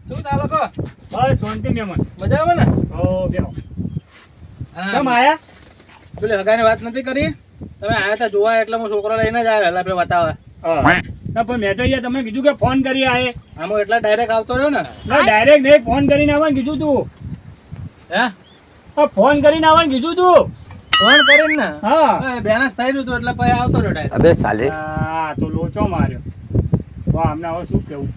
શું ચાલો કો? બસ શાંતિ મહેમાન. મજામાં ને? ઓ બેહો. કેમ આયા? પેલી હગાની વાત નથી કરી? તમે આયા તા જોવા એટલે હું છોકરો લઈને જ આવ્યો એટલે આપણે બતાવવા. ના પણ મેં તો અહીંયા તમને કીધું કે ફોન કરી આયે. આમાં એટલા ડાયરેક્ટ આવતો રહ્યો ને. ના ડાયરેક્ટ નહીં, ફોન કરીને આવવાનું કીધું તું. હે? ફોન કરીને આવવાનું કીધું તું. ફોન કરીને ને? હા. બેલેન્સ થઈ રહ્યું હતું એટલે પછી આવતો રહ્યો ડાયરેક્ટ. અબે સાલે હા તો લોચો માર્યો. વાહ અમને હવે શું કેવું?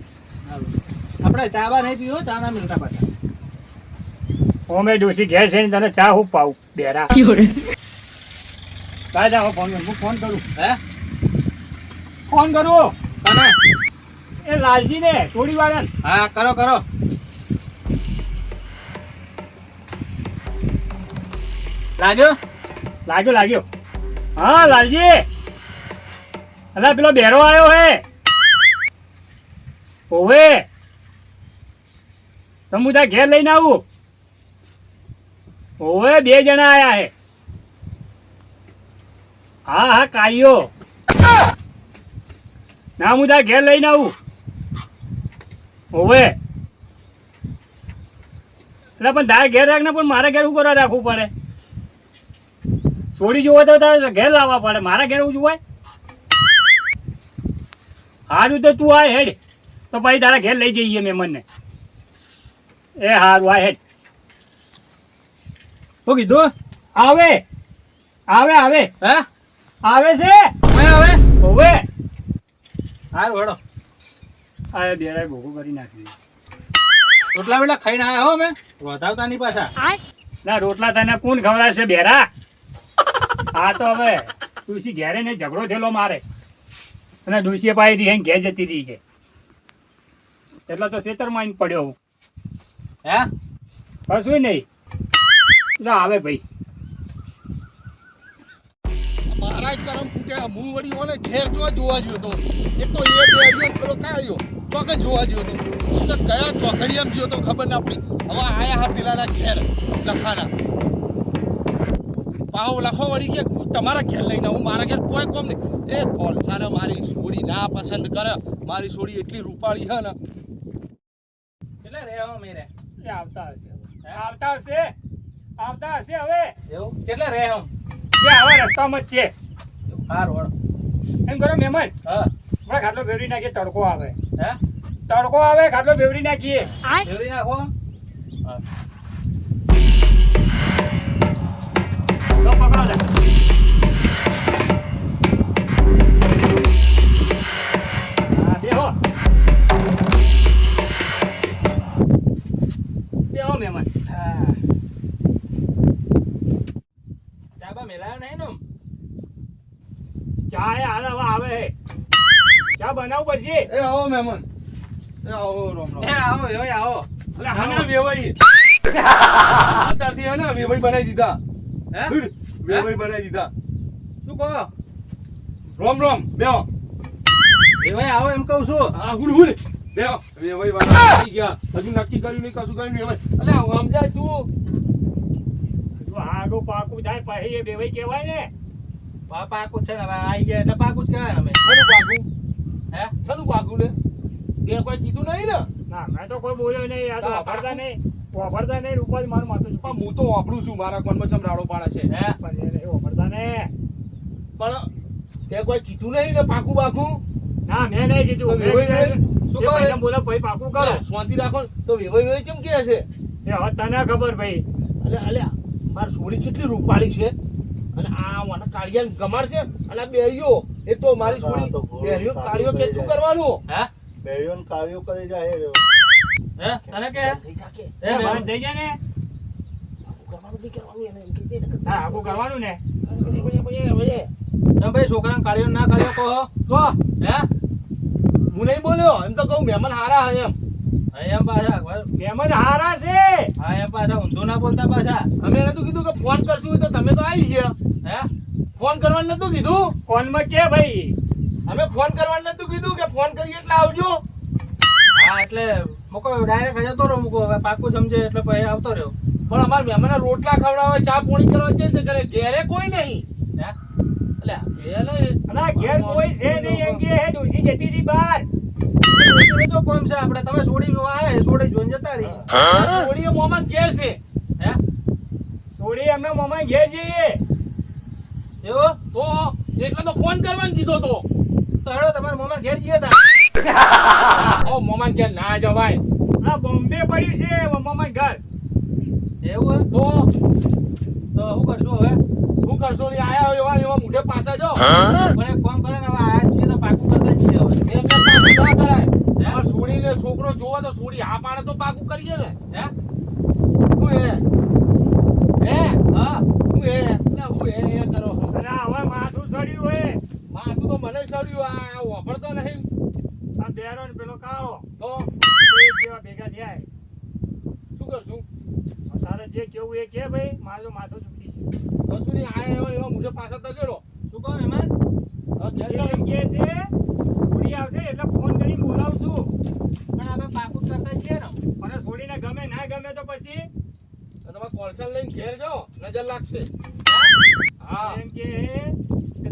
આપણે ચા બા નહીં પીવો, ચા ના મિલતા પાછા. ઓમે ડોસી ઘેર છે ને તને ચા હું પાવું બેરા. કાંઈ જા ફોન કરું, હું ફોન કરું. હે? ફોન કરું. કોને? એ લાલજી ને છોડી વાળા. હા કરો કરો. લાગ્યો? લાગ્યો. હા લાલજી. અલા પેલો બેરો આવ્યો હે. ઓવે. તમે ત્યાં ઘેર લઈને આવું. ઓવે 2 જણા આયા હે. હા કાઢ્યો. ના હું ત્યાં ઘેર લઈને આવું. ઓવે. એટલે પણ તારે ઘેર રાખ ને, પણ મારા ઘેર શું કરવા રાખવું પડે? છોડી જોવો તો તારે ઘેર લાવવા પડે, મારા ઘેર એવું જોવાય? હારું તો તું આ હેડ, તો પછી તારા ઘેર લઈ જઈએ મહેમાનને. એ હારું આ હેડ. શું કીધું? આવે. હે? આવે છે. હવે? ઓવે. હારું હેડો. આ બેરાય ભોગું કરી નાખ્યું. રોટલા વેલા ખાઈને આયા હો અમે. વધાવતા નહીં પાછા. ના રોટલા તને કોણ ખવડાવશે બેરા? હા તો હવે ડોસી ઘેરે ને ઝઘડો થયેલો મારે, અને ડોસીએ પાછી રહી ઘેર જતી રહી છે, એટલે તો ખેતરમાં આવીને પડ્યો હું. હે? કશું નહીં. આવે ભાઈ. મારા જ કરમ ફૂટે. હું વળી ઓને ઘેર જોવા ગયો તો. એક તો એ બે પેલો કાયો ચોક જ જોવા ગયો તો. તો કયા ચોકડી એમ ગયો તો ખબર ના પડી. હવે આયા હા પેલાના ઘેર લખાના પાહો લખો વળી કે તમારા ઘેર લઈને હું મારા ઘેર કોઈ કોમ નહીં. એ કોલસાને મારી છોડી ના પસંદ કરે. મારી છોડી એટલી રૂપાળી છે ને. કેટલે રે હો મેરે? એ આવતા હશે હવે. એવું? કેટલે રે હમ? એ આવા રસ્તામાં જ છે. હારું હેડો. એમ કરો મહેમાન, હા. આપણે ખાટલો ફેરવી નાખીએ. તડકો આવે, હે? ખાટલો ફેરવી નાખીએ. ફેરવી નાખો. હા. તો પકડો લે. હા બેહો મહેમાન. હા. ચા બા મેલાયો નહીં ને? ચા એ હાલ હવે આવે હે. ચા બનાવું પછી. એ આવો મહેમાન. એ આવો રોમ રોમ. એ આવો હવે આવો. અલે હાના વેવાઈ. અત્યારથી હે ને વેવાઈ બનાવી દીધા. હે? વેવાઈ બનાવી દીધા. શું કહો? રોમ રોમ બેહો. એ ભાઈ આવો એમ કહું છું. હા હુડ બેહો. વેવાઈ બનાવી ગયા. હજુ નક્કી કર્યું નહીં, કશું કર્યું નહીં. અલે સમજાય તું. જો આગો પાકું થાય પછી એ બેવાઈ કહેવાય ને. પાકું છે ને હવે આવી ગયા એટલે પાકું જ કહેવાય ને અમે. શેનું પાકું? હે? શેનું પાકું લે? તે કોઈ કીધું નહીં ને? ના મેં તો કોઈ બોલ્યો નહીં. આ તો વાપરતા નહીં ઉપર મારું માથું પણ હું તો વાપરું છું. મારા કોનમાં ચમ રાડો પાડે છે. હે? પણ એ વાપરતા ને. પણ તે કોઈ કીધું નહીં ને પાકું બાકું? ના મેં નહીં કીધું. તો વેવાઈ શું એ કહો? ભાઈને બોલો પછી પાકું કરો. શાંતિ રાખો ને. તો વેવાઈ ચમ કે છે? એ હવે તને ખબર ભાઈ. અલે માર છોડી કેટલી રૂપાળી છે, અને આ મને કાળિયા ગમાડશે. અને આ બેરીઓ એ તો મારી છોડી બેરીઓ કાળિયો કે શું કરવાનું? હે? બેરિયોન કાવ્યો કરી જાય રે. હે? તને કે? થઈ જા કે એ મને થઈ જાય ને. કરવાનું નહીં કરવાનું એને એમ કીધે ને. હા આગું કરવાનું ને. તમે ભાઈ છોકરાને કાઢ્યો ના કાઢ્યો કહો. તો હે? હું નહીં બોલ્યો. એમ તો કહું મહેમાન હારા હે એમ. એમ પાછા મહેમાન હારા છે. હા એમ પાછા ઊંધું ના બોલતા પાછા. અમે નતું કીધું કે ફોન કરશું તો તમે તો આવી ગયા. હે? ફોન કરવાનું નતું કીધું. ફોનમાં કે ભાઈ અમે ફોન કરવાનું નતું કીધું કે ફોન કરીએ એટલે આવજો. હા એટલે મૂકો ડાયરેક્ટ જતો રહો. મૂકો હવે પાકું સમજે એટલે પછી આવતો રહ્યો. પણ અમારા મહેમાન રોટલા ખવડાવે, ચા પાણી કરવા છે તે કરે. ઘેરે કોઈ નહીં. હે? એટલે ઘેર અને ઘેર કોઈ છે નહીં. એમ કે હે ડોસી જતી રહી બહાર. તો કોમ છે આપણે તમે છોડી આયા છોડી જોઈને જતા રહી છોડીએ મોમાં ઘેર છે હે છોડી એમને મમ્મી ઘેર જઈએ. એવો તો એટલે તો ફોન કરવાનું કીધો તો તો હેડો તમારા મોમાં ઘેર જઈએ તા ઓ મોમાં ઘેર ના જવાય. આ બોમ્બે પડ્યું છે મમ્મી ઘર. એવું હે તો તો શું કરશું હવે હું કરશો ને આયા હોય એવા એવા મોઢે પાછા જો મને એક કામ કરે ને હવે આયા છીએ તો પાકું કરતા જઈએ હવે એમને પાકું ના કરાય. આ છોડીને છોકરો જોવો તો છોડી હા પાડે તો પાકું કરીએ ને. હે શું હે હા શું હે એટલે હું હે કરો અને હવે માથું સડ્યું હોય. માથું તો મને સડ્યું આ વાપરતો નહીં આ બેરો ને પેલો કાળો તો એ જેવા ભેગા થયા. શું કરશું તારે જે કેવું એ કે ભાઈ મારું માથું દુખી કશું નહીં આયા એવા એવા મોઢે પાછા તગેડો શું કહો મહેમાન ઘેર છે. એમ કે છે છોડી આવશે એટલે ફોન કરી બોલાવશું. પણ આપણે પાકું કરતા જઈએ ને અને છોડીને ગમે ના ગમે તો પછી તમે કોલસા લઈને ઘેર જાઓ નજર લાગશે. હા એમ કે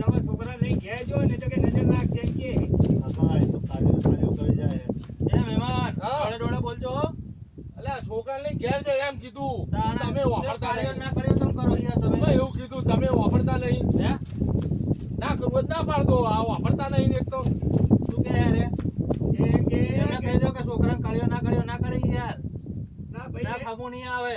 તમે છોકરા લઈને ઘેર જો ને તો કે નજર લાગશે એમ કે. કાકા એ તો કાર્યો કરી જાય એ મહેમાન હા. ડોળે ડોળે બોલજો હો. એટલે છોકરા લઈને ઘેર જાય એમ કીધું તાણા તમે વાપરતા કાર્ય નહીં. ના કર્યો તમે કરો યાર તમે મેં એવું કીધું તમે વાપરતા નહીં હે ના કરવું હોય તો ના પાડતો આ વાપરતા નહીં ને એક તો શું કે યાર એ? એમ કે એમને કહી દો કે છોકરાને કાળિયો ના કરી યાર ના ના ભાઈ ખાવું નહીં આવે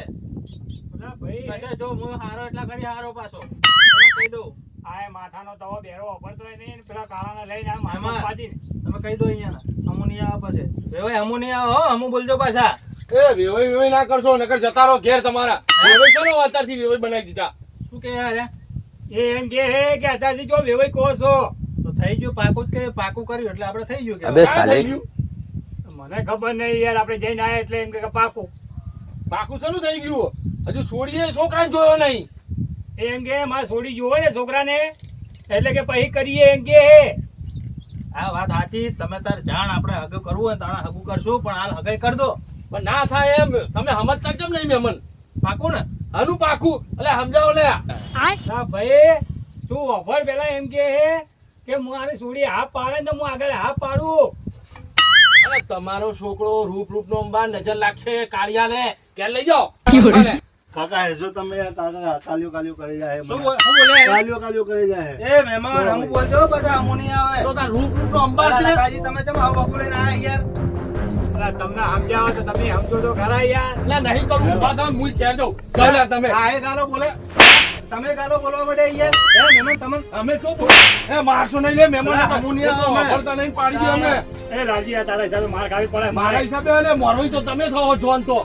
ના ભાઈ કહે જો હું હારો એટલા ઘડી હારો પાછો તમે કહી દો આ માથાનો તવો બેરો વાપરતો હોય નહીં ને પેલા કાળાને લઈને આ માથા એમાં. પાડીને તમે કહી દો અહીંયા અમુ નહીં આવે પછી ભાઈ અમુ નહીં આવે હો અમુ બોલજો પાછા એ વેવાઈ વેવાઈ ના કરશો નકર જતા રહો ઘેર તમારા વેવાઈ છે ને અત્યારથી વેવાઈ બનાવી દીધા શું કે યાર એ? એ એમ કે હે કે અત્યારથી જો વેવાઈ કહો છો. તો થઈ ગયું પાકું જ કે પાકું કર્યું એટલે આપણે થઈ ગયું કે અબે ક્યાં થઈ ગયું? મને ખબર નહીં યાર આપણે જઈને આયા એટલે એમ કે પાકું. પાકું શેનું થઈ ગયું હજુ છોડીએ છોકરાને જોયો નહીં એમ કે મારે છોડી જોવો ને છોકરાને એટલે કે પછી કરીએ એમ કે આ વાત સાચી તમે તાર જાણ આપણે હગું કરવું હોય તાણે હગું કરશું પણ હાલ હગાઈ કરી દો પણ ના થાય એમ તમે સમજતા કેમ નહીં મહેમાન પાકું ને આનું પાકું એટલે સમજાવો લે ના ભાઈ તું અભર પેલા એમ કે મારી છોડી હાફ પાડે ને તો હું આગળ હાફ પાડું. અરે તમારો છોકરો રૂપ નો અંબા નજર લાગશે કાળિયા ને ઘેર લઈ જાઓ કાકા હેજો તમે કાકા કાલ્યો કરી જાય શું બોલે કાલ્યો કરી જાય એ મહેમાન અમુ બોલજો બધા અમુ નહીં આવે તો તાર રૂપ નો અંબા છે કાકાજી તમે કેમ આવું બાપુ લઈને આયા યાર એટલે તમને સમજાવો તો તમે સમજો તો ખરા યાર. એટલે નહીં કરું ઉભા થાવ હું ઘેર જાઉં જાઓ લે તમે આ એ ગાલો બોલે તમે ગાલો બોલવા માટે યાર એ મહેમાન તમે અમે તો એ મારશો નહીં લે મહેમાન અલા, અમુ નહીં આવે અમે. વાપરતા નહીં પાડી દે અમે એ રાજી આ તારા હિસાબે માર ખાવી પડે મારા હિસાબે એટલે મોરવી તો તમે થો જોન તો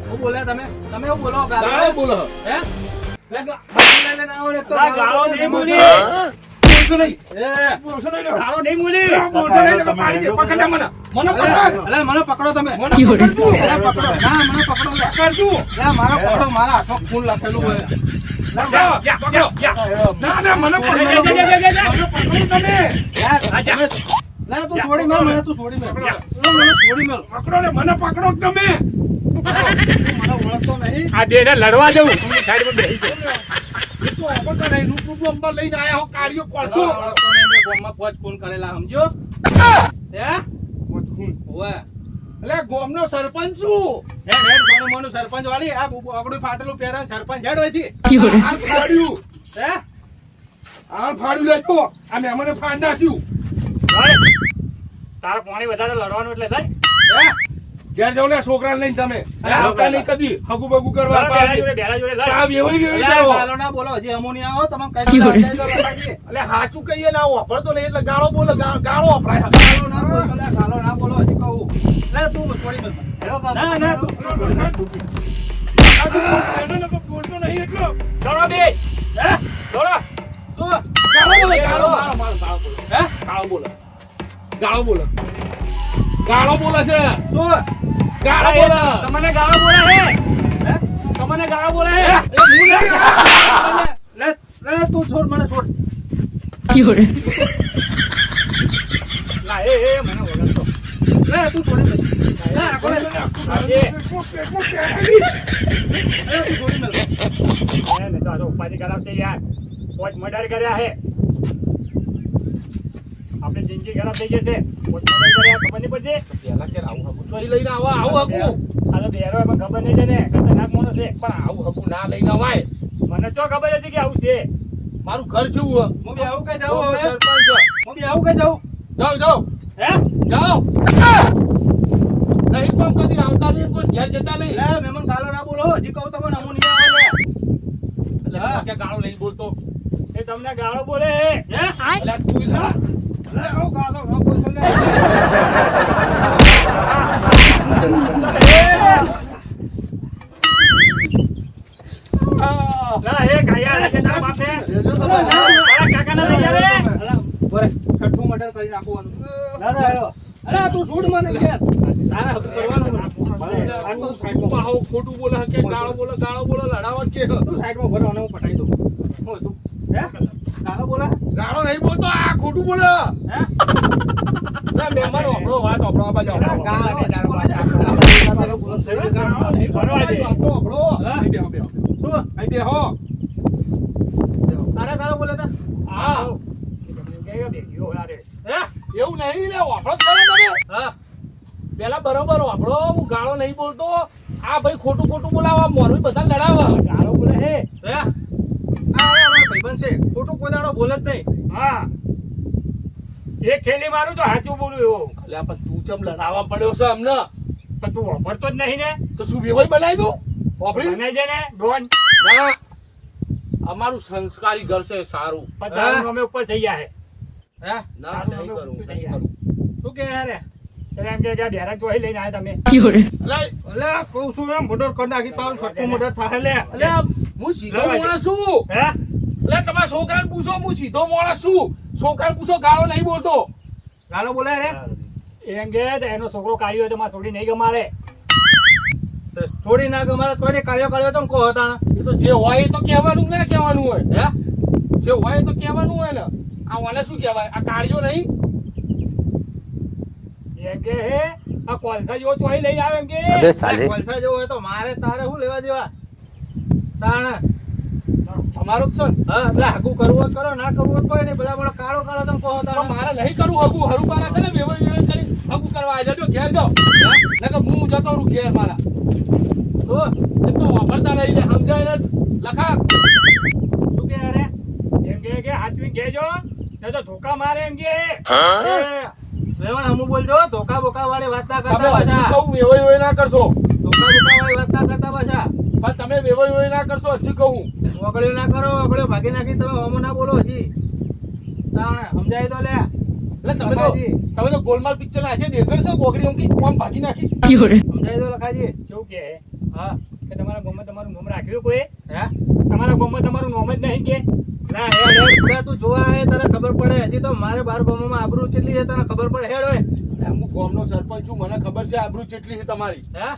શું બોલે તમે શું બોલો ગાળો ગાલો બોલો હે લે બાપુ લઈને આવો ને તો આ ગાળો નહીં બોલી. બોલશો નહીં એ બોલશો નહીં લે. ગાળો નહીં બોલી. બોલશો નહીં લે, પાડી દે પકડ લે મને મને પકડ અલે મને પકડો તમે મને પકડ તું અલે પકડો ના મને પકડો લે પકડ તું લે મારા પકડો મારા હાથમાં ખૂન લખેલું હોય ના ના મને પકડ જા, જા, જા, જા, જા. મને પકડી તમે લે તું છોડી મેલ મને તું છોડી મેલ મને છોડી મેલ પકડો લે મને પકડો તમે મને ઓળખતો નહીં આ દેને લડવા જવું સાઈડ પર બેસી જાઓ. તો આપતા નહીં રૂપ અંબા લઈને આયા હો કાળિયો કોલસો ઓળખતો નહીં મેં ગામમાં પોચ ખૂન કરેલા સમજો હે ઓવે એટલે ગામનો સરપંચ છું હેડ હેડ સોનું મોનું સરપંચ વાળી આ આગળું ફાટેલું પહેરા સરપંચ હેડ હોયથી આ ફાડ્યું હે આ ફાડ્યું લેજો આ મેમને ફાડ નાખ્યું તારા પાણી વધારે લડવાનું એટલે લડ. હે ઘેર જાવ લે છોકરાને લઈને તમે અરે આવતા નહીં કદી હગુ બગુ કરવા બેરા જોડે લડ. આ વેવાઈ વેવાઈ અલા, જાઓ ગાલો ના બોલો હજી અમુ નહીં આવો તમે કઈ દો એટલે હાચું કહીએ ના વાપરતો નહીં એટલે ગાળો બોલે ગાળો વપરાય ગાલો ના બોલો લે, ગાલો ના બોલો હજી કહું લે તું છોડી મેલ ના ના તું બોલતો નહીં એટલો દોડો બે. હે દોડો. તું ગાળો બોલે ગાળો હે ગાળો બોલે ગાળો બોલે ગાળો બોલે છે તું ગાળો બોલે તમને ગાળો બોલે હે હે તમને ગાળો બોલે હે લે લે તું છોડ મને છોડ ના એ મને ઓળખતો. લે તું છોડી મેલ લે આગળ લે આજે તું છોડી મેલ ને તો આ તો ઉપાધિ કરાવશે યાર. પોચ મર્ડર કર્યા હે આપણે જિંદગી ખરાબ થઈ જશે પોતપોતાની ઘરે આ ખબર નહીં પડશે પેલા કે આવું હગું ચોઈ લઈને આવું હગું આ તો બેરો એમાં ખબર નહીં છે ને ખતરનાક માણસ છે પણ આવું હગું ના લઈને અવાય મને તો ખબર હતી કે આવું છે મારું ઘર જેવું હું બી આવું કે જાઉં હવે સરપંચ હું બી આવું કે જાઉં જાઓ હે જાઓ નહીં કોમ કદી આવતા નહીં કોઈ ઘેર જતા નહીં લે મહેમાન ગાલો ના બોલો હજી કહું તમને હું નહીં આવે એટલે કે ગાળો નહીં બોલતો એ તમને ગાળો બોલે હે એટલે તું લા લે આવું ગાલો ન બોલશો લે ના એ કાયા છે તારા બાપે તારા કાકાના લઈ આવે બોરે છઠ્ઠું મર્ડર કરી નાખવાનું દાદા હેલો અરે તું છૂટ મને યાર તારે હક કરવાનું મને આ તું સાઈડમાં આવું ખોટું બોલે કે ગાળો બોલે લડાવટ કે તું સાઈડમાં ભરો અને હું પટાઈ દઉં હું તું હે ગાલો બોલા ગાળો નહીં બોલતો આ ખોટું બોલે હે લે મહેમાન આપણો વાત આપણો આ બાજુ આપણો ગાલો બોલો થઈ ભરવા દે. આપણો હા? બેહો શું અહીં બેહો તારે ગાલો બોલે તા હા હે એવું નહીં લે વાપરો જ કરો તમે હા પેલા બરોબર વાપરો હું ગાળો નહીં બોલતો આ ભાઈ ખોટું બોલાવા મોરવી બધા લડાવા ગાળો બોલે હે હે આ અમારો ભાઈબંધ છે ખોટું કોઈ દાડો બોલે જ નહીં હા એક ખેલી મારું તો સાચું બોલું એવું એટલે આ તું ચમ લડાવા પડ્યો છે અમને પણ તું વાપરતો જ નહીં ને તો શું વેવાઈ બનાવી દઉં વાપરી બને છે ને ડોન ના અમારું સંસ્કારી ઘર છે સારું પણ તારું અમે ઉપર થઈ ગયા છે હે ના નહીં કરું નહીં કરું શું કે યાર એટલે એમ કે બેરા ચોહી લઈને આવ્યા તમે એટલે અલે કહું છું એમ મોટર કરી નાખી તારું છઠ્ઠું મોટર થાય લે એટલે હું સીધો માણસ છું હે એટલે તમારા છોકરાને પૂછો હું સીધો માણસ છું છોકરાને પૂછો ગાળો નહીં બોલતો ગાલો બોલે રે એમ કે એનો છોકરો કાઢ્યો તો મારા છોકરી નહીં ગમાડે તો છોડી ના ગમારે કોઈ કાળ્યો તમ કહો હતા એ તો જે હોય એ તો કહેવાનું ને કહેવાનું હોય હે જે હોય એ તો કહેવાનું હોય ને આ ઓને શું કહેવાય આ કાઢ્યો નહીં એમ કે હે આ કોલસા જેવો ચોહી લઈને આવે એમ કે કોલસા જેવો હોય તો મારે તારે શું લેવા દેવા તાણ તમારો જ છે ને હા એટલે હાગું કરવું હોય કરો ના કરવું હોય કોઈ નહીં પેલા બોલો કાળો તમ કહો પણ તાણ મારે નહીં કરવું હગું હરું પારા છે ને વેવાઈ કરી હગું કરવા આવી જજો ઘેર જાઓ નકર હું જતો રહું ઘેર મારા તો એક તો વાપરતા નહીં ને સમજાય ને લખા શું કે રે એમ કે હાચવી કહેજો નહીં તો ધોકા મારે એમ કે વેવણ હમું બોલજો ધોકા બોકા વાળી વાત ના તમે કરતા હજુ પાછા કહું વેવાઈ ના કરશો ધોકા બોકા વાળી વાત ના કરતા પાછા પણ તમે વેવાઈ ના કરશો હજી કહું ઓગળ્યો ના કરો ઓગળ્યો ભાગી નાખી તમે હોમો ના બોલો હજી તાણ સમજાય તો લે એટલે તમે તો ગોલમાલ પિક્ચર ના છે દેખાડ છો ગોગડી ઊંકી કોમ ભાગી નાખીશ સમજાય તો લખાજી કેવું કે હા કે તમારા ગામમાં તમારું નામ રાખ્યું કોઈ હે તમારા ગામમાં તમારું નામ જ નહીં કે ના હેડ હેડ પૂરા તું જોવા હે તને ખબર પડે હજી તો મારે બાર ગામમાં આબરૂ કેટલી છે તને ખબર પડે હેડ હોય હું ગામનો સરપંચ છું મને ખબર છે આબરૂ કેટલી છે તમારી હે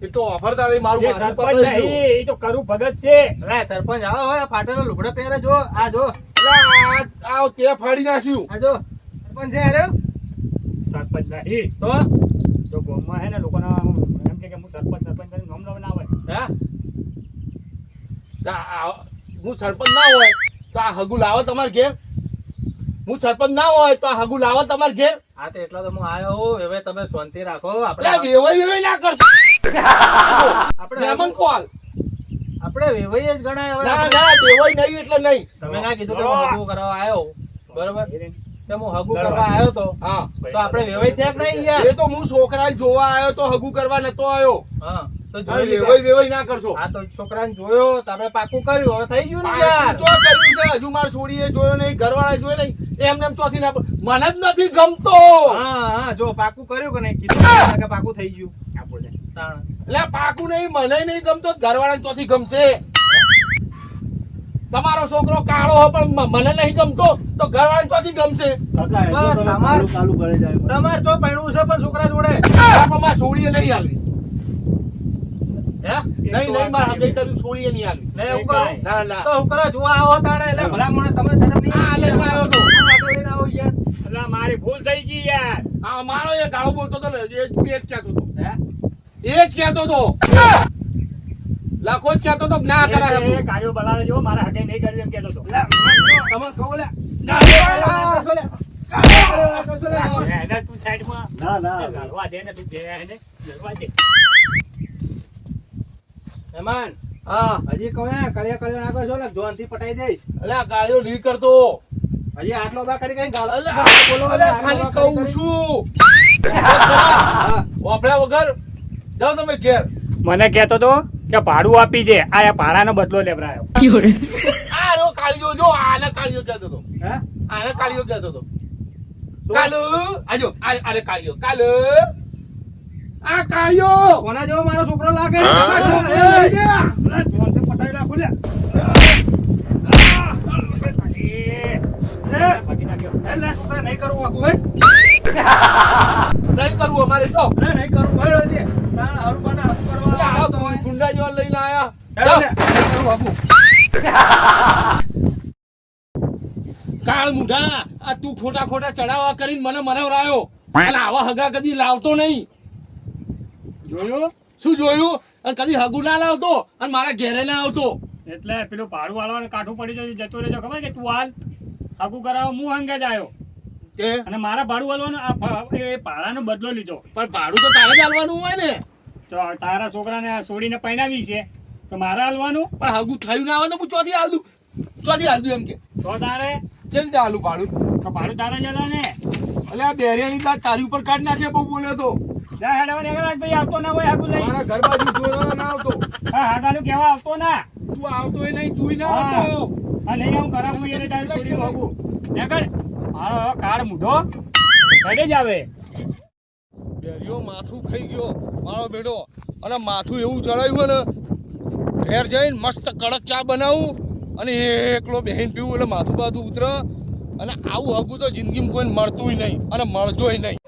એ તો વાપરતા નહીં મારું એ માથું સરપંચ પકડી નહીં ગયું. એ તો કરું ભગત છે લે સરપંચ આવો હોય ફાટેલો લુગડો પહેરે જો આ જો એટલે આ તે ફાડી નાખ્યું આ જો સરપંચ છે હેરે સરપંચ નહીં તો તો ગામમાં હે ને લોકોના એમ કે હું સરપંચ કરીને નામ ના આવે હે હું સરપંચ ના હોય તો આ હગુ લાવો તમારે ઘેર હું સરપંચ ના હોય તો આ હગુ લાવો તમારે ઘેર હા તો એટલા તો હું આવ્યો હું હવે તમે શાંતિ રાખો એટલે આપણે વેવાઈ ના કરશો આપણે મહેમાન કોલ આપણે વેવાઈ જ ગણાય હવે ના ના વેવાઈ નહીં એટલે નહીં તમે ના કીધું કે હું હગું કરવા આવ્યો બરોબર કે હું હગું કરવા આવ્યો તો હા તો આપણે વેવાઈ થયા કે નહીં યાર એ તો હું છોકરાને જોવા આવ્યો તો હગુ કરવા નતો આવ્યો હા તો હવે જોઈ લીધા. વેવાઈ ના કરશો હા તો છોકરાને જોયો તો આપણે પાકું કર્યું હવે થઈ ગયું ને યાર ચો કર્યું છે હજુ માર છોડીએ જોયો નહીં ઘરવાળાએ જોયો નહીં એમને એમ ચોથી ના મને જ નથી ગમતો હા હા જો પાકું કર્યું કે નહીં કીધું કે પાકું થઈ ગયું આ બોલે તાણ. એટલે પાકું નહીં મને નહીં ગમતો ઘરવાળાને ચોથી ગમશે તમારો છોકરો કાળો હોય પણ મને નહીં ગમતો તો ઘરવાળાને ચોથી ગમશે કાકા એ જો તમે તમાર- કાલું કરે જાય તમારે જો પૈણું છે પણ છોકરા જોડે પણ માર છોડીએ નહીં આવી હે નહીં નહીં માર હગઈ કર્યું છોડીએ નહીં આવી લે એવું કરો ના ના તો હું કરો જોવા આવો તાણે એટલે ભલા મને તમે શરમ નહીં હા, લઈને આવ્યો તો. હા, આગળ લઈને આવો યાર એટલે મારી ભૂલ થઈ ગઈ યાર આ મારો એ ગાળો બોલતો હતો ને એ જ કહેતો હતો હે એ જ કહેતો હતો લાખો જ કહેતો હતો કે ના કરાય હગું. એ કાર્યો બલાડે જો મારા હગે નહીં કર્યું એમ કહેતો હતો લે તમને કહું લે ના, લે, લે, લે, લે. એને તું સાઈડમાં ના ના લડવા દે ને તું બે એને લડવા દે. મહેમાન હા હજી કહો કળિયા નાખો છો ને જોનથી પટાઈ દઈશ. અલ્યા ગાળ્યો નહીં કરતો હજી આટલો બા કરી કઈ ગાળો અલ્યા બોલો અલ્યા ખાલી કહું છું વાપર્યા વગર જાઓ તમે ઘેર મને કહેતો તો કે ભાડું આપી છે આ ભાડાનો બદલો લેવરાયો. આ રો કાળિયો જો આને કાળિયો કહેતો હતો હે આને કાળિયો કહેતો હતો કાલુ આજો આરે કાળિયો કાલુ આ કાળિયો કોના જેવો મારો છોકરો લાગે જોનથી પટાઈ નાખો લે. પટી નાખ્યો. એટલે છોકરા નહીં કરવું આખું ભાઈ નહીં કરવું અમારે તો નહીં કરવું ભાઈ હજી તારા હારું બના હારું કરવા આ આવતો હોય. ગુંડા જેવા લઈને આયા હેડો લે, નહીં કરવું આખું. કાળ મુઢા આ તું ખોટા ખોટા ચડાવવા કરીને મને મનાવરાયો અને આવા હગા કદી લાવતો નહીં જોયું શું જોયું અને કદી હગું ના લાવતો અને મારા ઘેરે ના આવતો એટલે પેલું ભાડું વાળવાનું કાઠું પડી જતો રહેજો ખબર કે તું હાલ આગું કરાવો હું અંગે જ આવ્યો તે અને મારા ભાડું વાળવાનું એ ભાડાનો બદલો લીધો. પણ ભાડું તો તારે જ હાલવાનું હોય ને તો તારા છોકરાને છોડીને પરણાવી છે તો મારે હાલવાનું. પણ હગું થયું ના આવે તો હું ચોથી હાલ દઉં એમ કે તો તારે કેમ રીતે હાલું ભાડું તો ભાડું તારા જ હાલે ને. અલે આ બેરિયાની દાંત તારી ઉપર કાઢ નાખે બહુ બોલે તો જા હેડવા નીકળ ભાઈ આવતો ના હોય આગું લઈ. મારા ઘર બાજુ જોયો ના આવતો હા હાગાનું કહેવા આવતો ના. તું આવતો નહીં તું ના હા. આવતો હા નહીં હું કરાવું એને તારી છોડી ભાગું નીકળ. મારો કાળ મૂઢો હેડે જ આવે. બેરિયો માથું ખાઈ ગયો મારો બેટો અને માથું એવું ચડાવ્યું ને ઘેર જઈને મસ્ત કડક ચા બનાવું અને એકલો બેહીન પીવું એટલે માથું બાથું ઉતરે અને આવું હગું તો જિંદગીમાં કોઈને મળતું નહીં અને મળજોય નહીં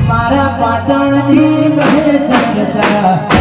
મારા પાટણની કહે જગતા